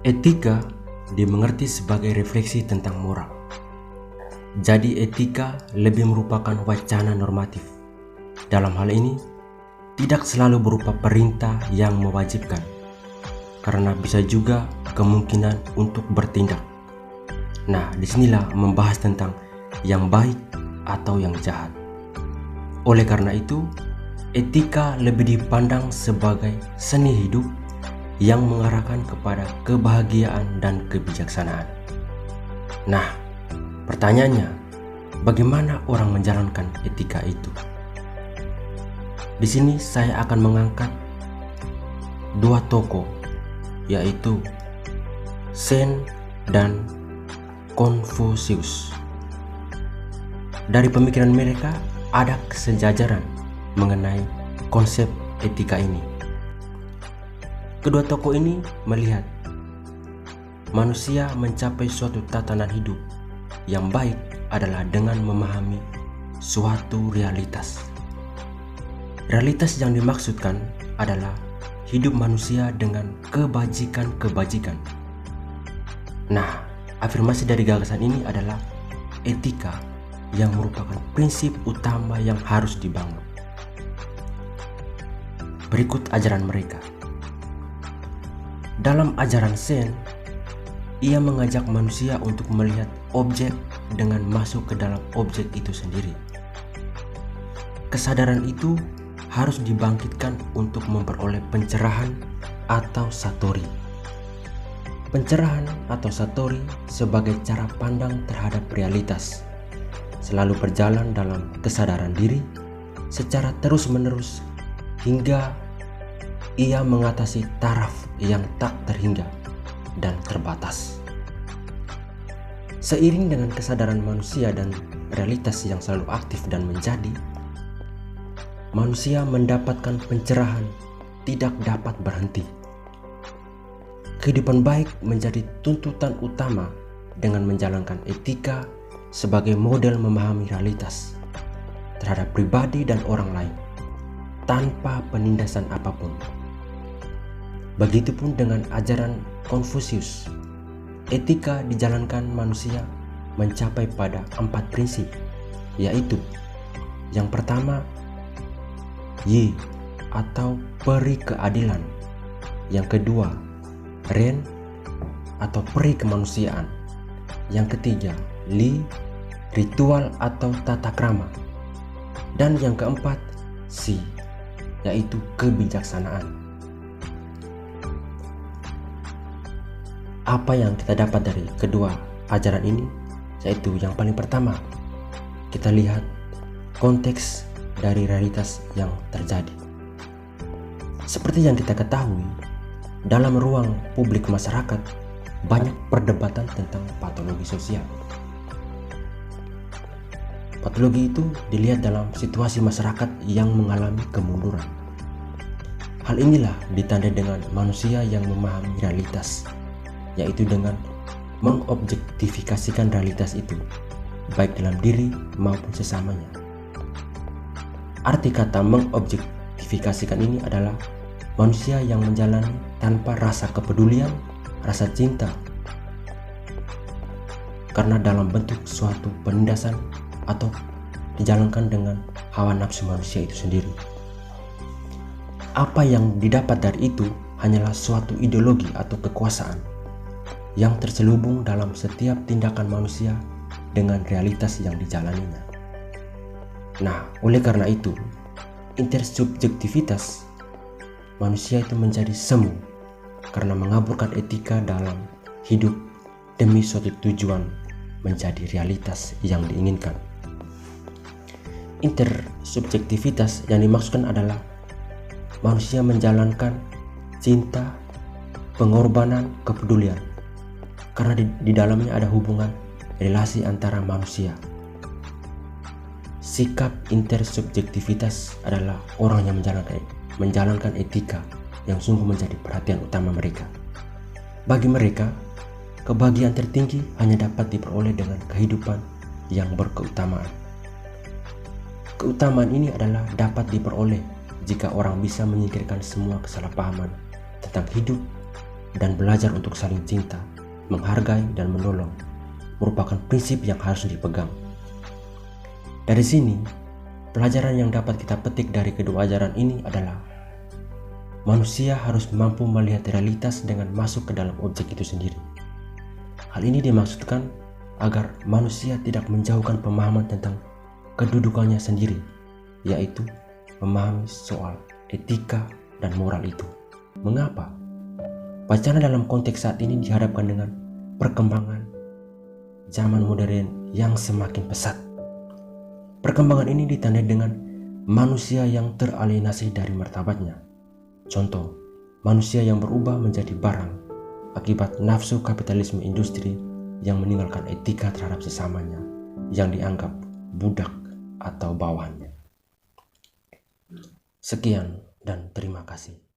Etika dimengerti sebagai refleksi tentang moral. Jadi etika lebih merupakan wacana normatif. Dalam hal ini, tidak selalu berupa perintah yang mewajibkan, karena bisa juga kemungkinan untuk bertindak. Nah, disinilah membahas tentang yang baik atau yang jahat. Oleh karena itu, etika lebih dipandang sebagai seni hidup yang mengarahkan kepada kebahagiaan dan kebijaksanaan. Nah, pertanyaannya, bagaimana orang menjalankan etika itu? Di sini saya akan mengangkat dua tokoh, yaitu Zen dan Konfusius. Dari pemikiran mereka ada kesejajaran mengenai konsep etika ini. Kedua tokoh ini melihat manusia mencapai suatu tatanan hidup yang baik adalah dengan memahami suatu realitas. Realitas yang dimaksudkan adalah hidup manusia dengan kebajikan-kebajikan. Nah, afirmasi dari gagasan ini adalah etika yang merupakan prinsip utama yang harus dibangun. Berikut ajaran mereka. Dalam ajaran Zen, ia mengajak manusia untuk melihat objek dengan masuk ke dalam objek itu sendiri. Kesadaran itu harus dibangkitkan untuk memperoleh pencerahan atau satori. Pencerahan atau satori sebagai cara pandang terhadap realitas, selalu berjalan dalam kesadaran diri secara terus-menerus hingga ia mengatasi taraf yang tak terhingga dan terbatas. Seiring dengan kesadaran manusia dan realitas yang selalu aktif dan menjadi, manusia mendapatkan pencerahan tidak dapat berhenti. Kehidupan baik menjadi tuntutan utama dengan menjalankan etika sebagai model memahami realitas terhadap pribadi dan orang lain tanpa penindasan apapun. Begitupun dengan ajaran Konfusius. Etika dijalankan manusia mencapai pada 4 prinsip, yaitu yang pertama, Yi atau peri keadilan. Yang kedua, Ren atau peri kemanusiaan. Yang ketiga, Li, ritual atau tata krama. Dan yang keempat, Si, yaitu kebijaksanaan. Apa yang kita dapat dari kedua ajaran ini? Yaitu yang paling pertama, kita lihat konteks dari realitas yang terjadi. Seperti yang kita ketahui, dalam ruang publik masyarakat banyak perdebatan tentang patologi sosial. Patologi itu dilihat dalam situasi masyarakat yang mengalami kemunduran. Hal inilah ditandai dengan manusia yang memahami realitas, yaitu dengan mengobjektifikasikan realitas itu, baik dalam diri maupun sesamanya. Arti kata mengobjektifikasikan ini adalah manusia yang menjalani tanpa rasa kepedulian, rasa cinta, karena dalam bentuk suatu penindasan atau dijalankan dengan hawa nafsu manusia itu sendiri. Apa yang didapat dari itu hanyalah suatu ideologi atau kekuasaan yang terselubung dalam setiap tindakan manusia dengan realitas yang dijalaninya. Nah, oleh karena itu, intersubjektivitas manusia itu menjadi semu karena mengaburkan etika dalam hidup demi suatu tujuan menjadi realitas yang diinginkan. Intersubjektivitas yang dimaksudkan adalah manusia menjalankan cinta, pengorbanan, kepedulian, karena di dalamnya ada hubungan relasi antara manusia. Sikap intersubjektivitas adalah orang yang menjalankan etika yang sungguh menjadi perhatian utama mereka. Bagi mereka, kebahagiaan tertinggi hanya dapat diperoleh dengan kehidupan yang berkeutamaan. Keutamaan ini adalah dapat diperoleh jika orang bisa menyingkirkan semua kesalahpahaman tentang hidup dan belajar untuk saling cinta, menghargai, dan menolong merupakan prinsip yang harus dipegang. Dari sini, pelajaran yang dapat kita petik dari kedua ajaran ini adalah manusia harus mampu melihat realitas dengan masuk ke dalam objek itu sendiri. Hal ini dimaksudkan agar manusia tidak menjauhkan pemahaman tentang kedudukannya sendiri, yaitu memahami soal etika dan moral itu. Mengapa? Wacana dalam konteks saat ini dihadapkan dengan perkembangan zaman modern yang semakin pesat. Perkembangan ini ditandai dengan manusia yang teralienasi dari martabatnya. Contoh, manusia yang berubah menjadi barang akibat nafsu kapitalisme industri yang meninggalkan etika terhadap sesamanya yang dianggap budak atau bawahannya. Sekian dan terima kasih.